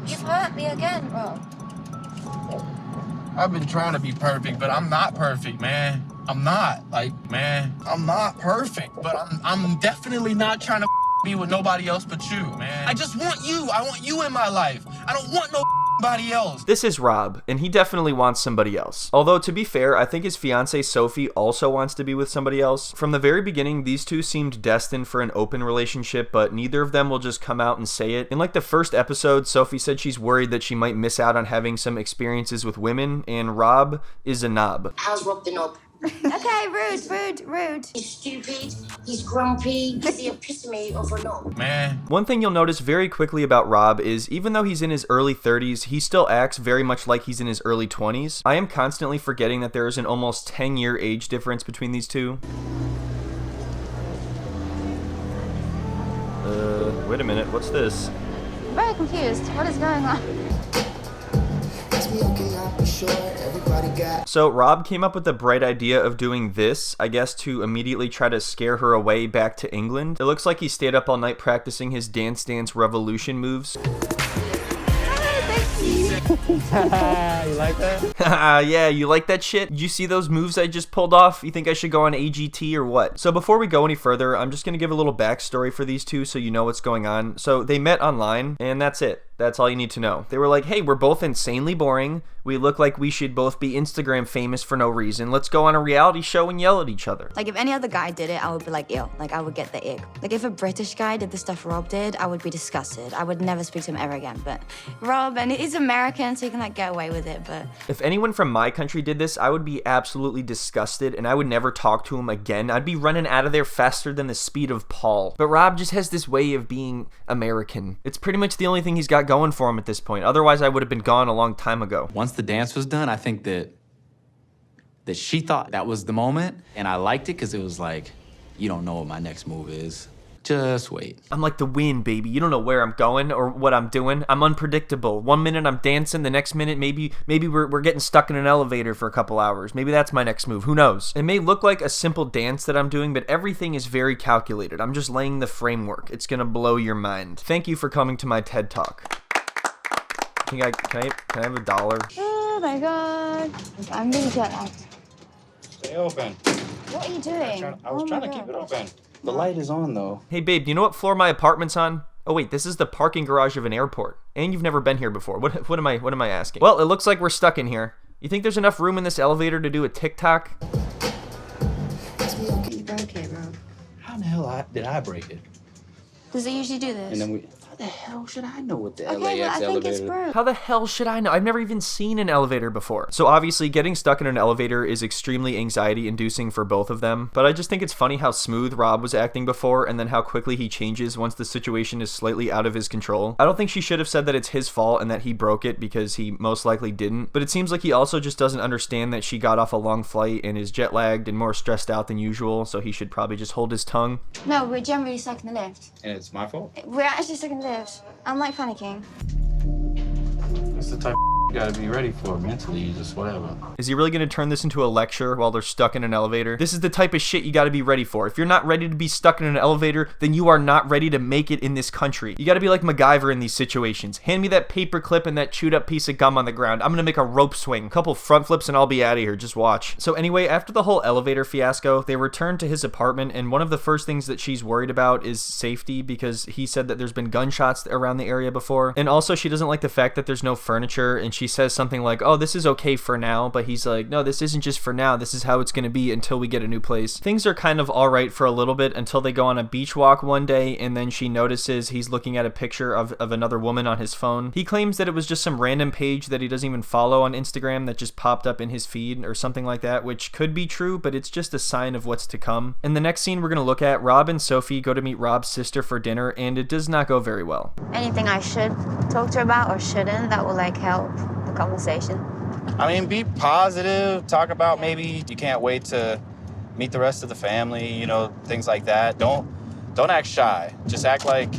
You've hurt me again, Rob. I've been trying to be perfect, but I'm not perfect, man. I'm not. I'm not perfect, but I'm definitely not trying to be with nobody else but you, man. I just want you. I want you in my life. I don't want nobody else. This is Rob, and he definitely wants somebody else. Although, to be fair, I think his fiancée Sophie also wants to be with somebody else. From the very beginning, these two seemed destined for an open relationship, but neither of them will just come out and say it. In like the first episode, Sophie said she's worried that she might miss out on having some experiences with women, and Rob is a knob. How's Rob the knob? Okay, rude. He's stupid, he's grumpy, he's the epitome of a knob. Man. One thing you'll notice very quickly about Rob is even though he's in his early 30s, he still acts very much like he's in his early 20s. I am constantly forgetting that there is an almost 10-year age difference between these two. Wait a minute, what's this? I'm very confused. What is going on? So Rob came up with the bright idea of doing this, I guess, to immediately try to scare her away back to England. It looks like he stayed up all night practicing his Dance Dance Revolution moves. You like that? Yeah, you like that shit? Did you see those moves I just pulled off? You think I should go on AGT or what? So before we go any further, I'm just gonna give a little backstory for these two so you know what's going on. So they met online, and that's it. That's all you need to know. They were like, hey, we're both insanely boring. We look like we should both be Instagram famous for no reason. Let's go on a reality show and yell at each other. Like, if any other guy did it, I would be like, ew. Like, I would get the ick. Like, if a British guy did the stuff Rob did, I would be disgusted. I would never speak to him ever again. But Rob, and he's American, so he can, like, get away with it, but... If anyone from my country did this, I would be absolutely disgusted, and I would never talk to him again. I'd be running out of there faster than the speed of Paul. But Rob just has this way of being American. It's pretty much the only thing he's got going for him at this point. Otherwise, I would have been gone a long time ago. Once the dance was done, I think that she thought that was the moment, and I liked it because it was like, you don't know what my next move is. Just wait. I'm like the wind, baby. You don't know where I'm going or what I'm doing. I'm unpredictable. One minute I'm dancing, the next minute maybe we're getting stuck in an elevator for a couple hours. Maybe that's my next move. Who knows? It may look like a simple dance that I'm doing, but everything is very calculated. I'm just laying the framework. It's gonna blow your mind. Thank you for coming to my TED Talk. Can I have $1? Oh my god. I'm really jet lagged. Stay open. What are you doing? I was trying to keep it open. The light is on, though. Hey, babe, do you know what floor my apartment's on? Oh, wait, this is the parking garage of an airport. And you've never been here before. What am I asking? Well, it looks like we're stuck in here. You think there's enough room in this elevator to do a TikTok? You broke it, Rob. How the hell did I break it? Does it usually do this? And then how the hell should I know what the Okay, well, LAX I think it's elevator? broke. How the hell should I know? I've never even seen an elevator before. So obviously getting stuck in an elevator is extremely anxiety inducing for both of them. But I just think it's funny how smooth Rob was acting before and then how quickly he changes once the situation is slightly out of his control. I don't think she should have said that it's his fault and that he broke it because he most likely didn't. But it seems like he also just doesn't understand that she got off a long flight and is jet lagged and more stressed out than usual. So he should probably just hold his tongue. No, we're generally stuck in the lift. And it's my fault. We're actually stuck in the lift. I'm like panicking. That's the type you gotta be ready for mentally, just whatever. Is he really going to turn this into a lecture while they're stuck in an elevator? This is the type of shit you got to be ready for. If you're not ready to be stuck in an elevator, then you are not ready to make it in this country. You got to be like MacGyver in these situations. Hand me that paper clip and that chewed up piece of gum on the ground. I'm going to make a rope swing, a couple front flips, and I'll be out of here. Just watch. So anyway, after the whole elevator fiasco, they return to his apartment, and one of the first things that she's worried about is safety because he said that there's been gunshots around the area before. And also she doesn't like the fact that there's no furniture, and she says something like, oh, this is okay for now, but he's like, no, this isn't just for now. This is how it's going to be until we get a new place. Things are kind of all right for a little bit until they go on a beach walk one day, and then she notices he's looking at a picture of another woman on his phone. He claims that it was just some random page that he doesn't even follow on Instagram that just popped up in his feed or something like that, which could be true, but it's just a sign of what's to come. In the next scene we're going to look at, Rob and Sophie go to meet Rob's sister for dinner, and it does not go very well. Anything I should talk to her about or shouldn't that will, like, help the conversation? I mean, be positive. Talk about maybe you can't wait to meet the rest of the family, you know, things like that. Don't act shy. Just act like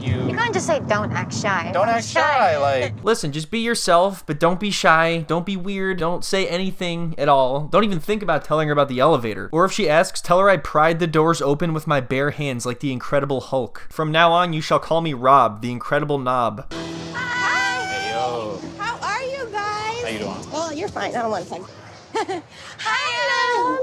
you. You can't just say don't act shy. Don't act shy. Like, Listen, just be yourself, but don't be shy. Don't be weird. Don't say anything at all. Don't even think about telling her about the elevator. Or if she asks, tell her I pried the doors open with my bare hands like the Incredible Hulk. From now on, you shall call me Rob, the Incredible Knob. Hi! How you doing? Oh, you're fine. I don't want to talk.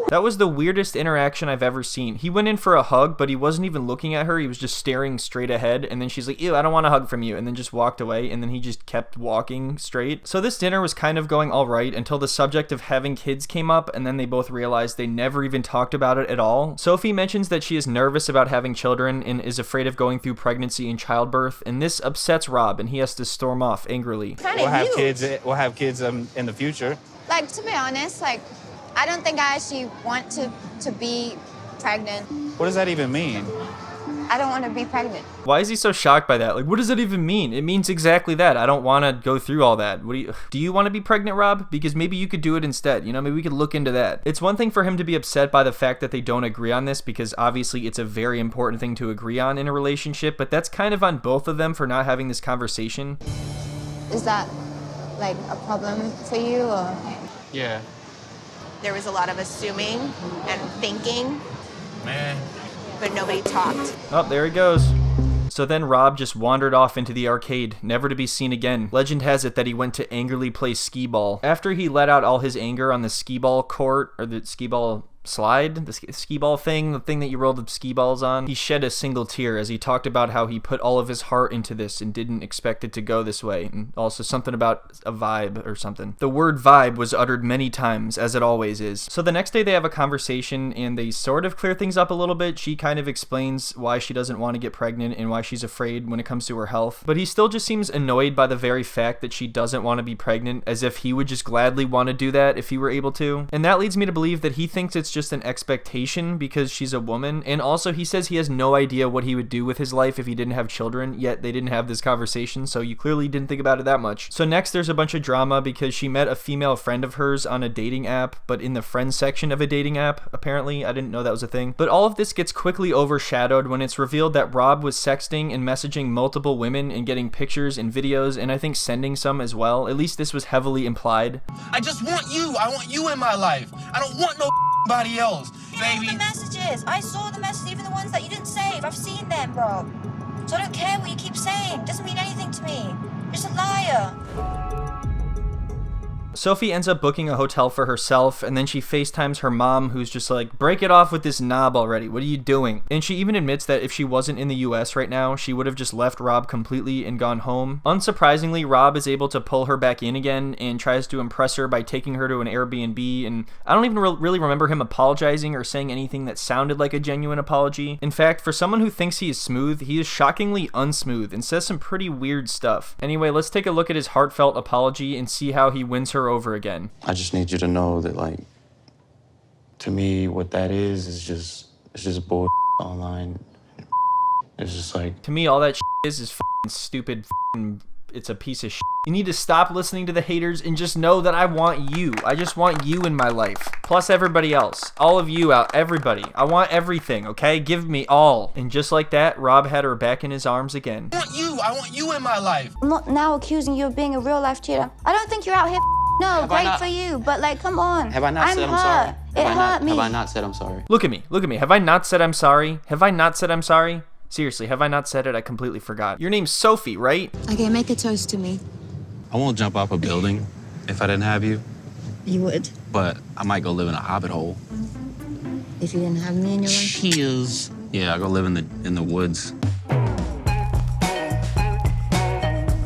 That was the weirdest interaction I've ever seen. He went in for a hug, but he wasn't even looking at her. He was just staring straight ahead, and then she's like, ew, I don't want a hug from you, and then just walked away, and then he just kept walking straight. So this dinner was kind of going all right until the subject of having kids came up, and then they both realized they never even talked about it at all. Sophie mentions that she is nervous about having children and is afraid of going through pregnancy and childbirth, and this upsets Rob, and he has to storm off angrily. We'll have kids. We'll have kids in the future. Like, to be honest, like, I don't think I actually want to be pregnant. What does that even mean? I don't want to be pregnant. Why is he so shocked by that? Like, what does that even mean? It means exactly that. I don't want to go through all that. Do you want to be pregnant, Rob? Because maybe you could do it instead. You know, maybe we could look into that. It's one thing for him to be upset by the fact that they don't agree on this, because obviously it's a very important thing to agree on in a relationship, but that's kind of on both of them for not having this conversation. Is that, like, a problem for you, or? Yeah. There was a lot of assuming and thinking, Man. but nobody talked. Oh, there he goes. So then Rob just wandered off into the arcade, never to be seen again. Legend has it that he went to angrily play skee-ball. After he let out all his anger on the skee-ball court, or the skee-ball slide, the skee-ball thing, the thing that you rolled the ski balls on, he shed a single tear as he talked about how he put all of his heart into this and didn't expect it to go this way, and also something about a vibe or something. The word vibe was uttered many times, as it always is. So the next day they have a conversation and they sort of clear things up a little bit. She kind of explains why she doesn't want to get pregnant and why she's afraid when it comes to her health, but he still just seems annoyed by the very fact that she doesn't want to be pregnant, as if he would just gladly want to do that if he were able to. And that leads me to believe that he thinks it's just an expectation because she's a woman, and also he says he has no idea what he would do with his life if he didn't have children, yet they didn't have this conversation, so you clearly didn't think about it that much. So next there's a bunch of drama because she met a female friend of hers on a dating app, but in the friends section of a dating app, apparently. I didn't know that was a thing. But all of this gets quickly overshadowed when it's revealed that Rob was sexting and messaging multiple women and getting pictures and videos, and I think sending some as well. At least this was heavily implied. I just want you. I want you in my life. I don't want nobody else, baby. The messages. I saw the messages, even the ones that you didn't save. I've seen them, Rob. So I don't care what you keep saying. It doesn't mean anything to me. You're just a liar. Sophie ends up booking a hotel for herself, and then she FaceTimes her mom, who's just like, break it off with this knob already. What are you doing? And she even admits that if she wasn't in the US right now, she would have just left Rob completely and gone home. Unsurprisingly, Rob is able to pull her back in again and tries to impress her by taking her to an Airbnb, and I don't even really remember him apologizing or saying anything that sounded like a genuine apology. In fact, for someone who thinks he is smooth, he is shockingly unsmooth and says some pretty weird stuff. Anyway, let's take a look at his heartfelt apology and see how he wins her over again. I just need you to know that, like, to me, what that is just bull online. It's just like, to me, all that is f***ing stupid. It's a piece of shit. You need to stop listening to the haters and just know that I want you. I just want you in my life. Plus everybody else. All of you out. Everybody. I want everything, okay? Give me all. And just like that, Rob had her back in his arms again. I want you. I want you in my life. I'm not now accusing you of being a real life cheater. I don't think you're out here. No, great for you, but like, come on. have I not said I'm sorry? It hurt me. Have I not said I'm sorry? Look at me. Look at me. Have I not said I'm sorry? Have I not said I'm sorry? Seriously, have I not said it? I completely forgot. Your name's Sophie, right? Okay, make a toast to me. I won't jump off a building if I didn't have you, You would. but I might go live in a hobbit hole. If you didn't have me in your life. Cheers. Yeah, I'll go live in the woods.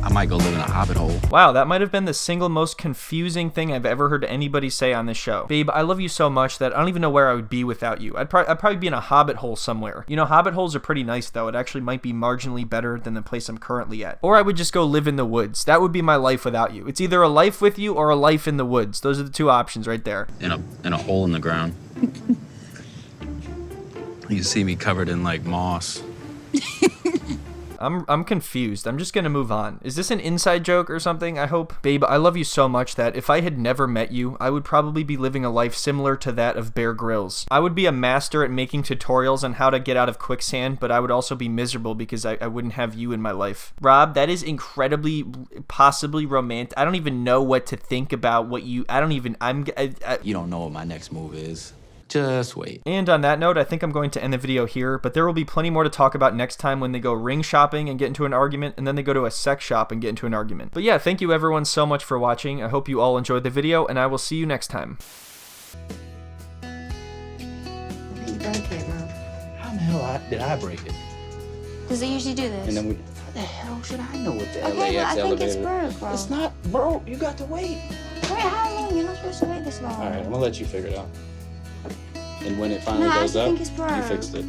I might go live in a hobbit hole. Wow, that might have been the single most confusing thing I've ever heard anybody say on this show. Babe, I love you so much that I don't even know where I would be without you. I'd probably be in a hobbit hole somewhere. You know, hobbit holes are pretty nice though. It actually might be marginally better than the place I'm currently at. Or I would just go live in the woods. That would be my life without you. It's either a life with you or a life in the woods. Those are the two options right there. In a hole in the ground. You see me covered in like moss. I'm confused. I'm just gonna move on. Is this an inside joke or something? I hope. Babe, I love you so much that if I had never met you, I would probably be living a life similar to that of Bear Grylls. I would be a master at making tutorials on how to get out of quicksand, but I would also be miserable because I wouldn't have you in my life. Rob, that is incredibly, possibly romantic. I don't even know what to think about what you, I don't even, You don't know what my next move is. Just wait. And on that note, I think I'm going to end the video here, but there will be plenty more to talk about next time when they go ring shopping and get into an argument, and then they go to a sex shop and get into an argument. But yeah, thank you everyone so much for watching. I hope you all enjoyed the video, and I will see you next time. You broke it, bro. How the hell did I break it? Does it usually do this? And then how the hell should I know what the Okay, but I LAX think elevator? it's broke, bro. It's not, bro. You got to wait. Wait, how long? You're not supposed to wait this long. All right, I'm gonna let you figure it out. And when it finally No, I goes actually up, think it's you broke. fixed it.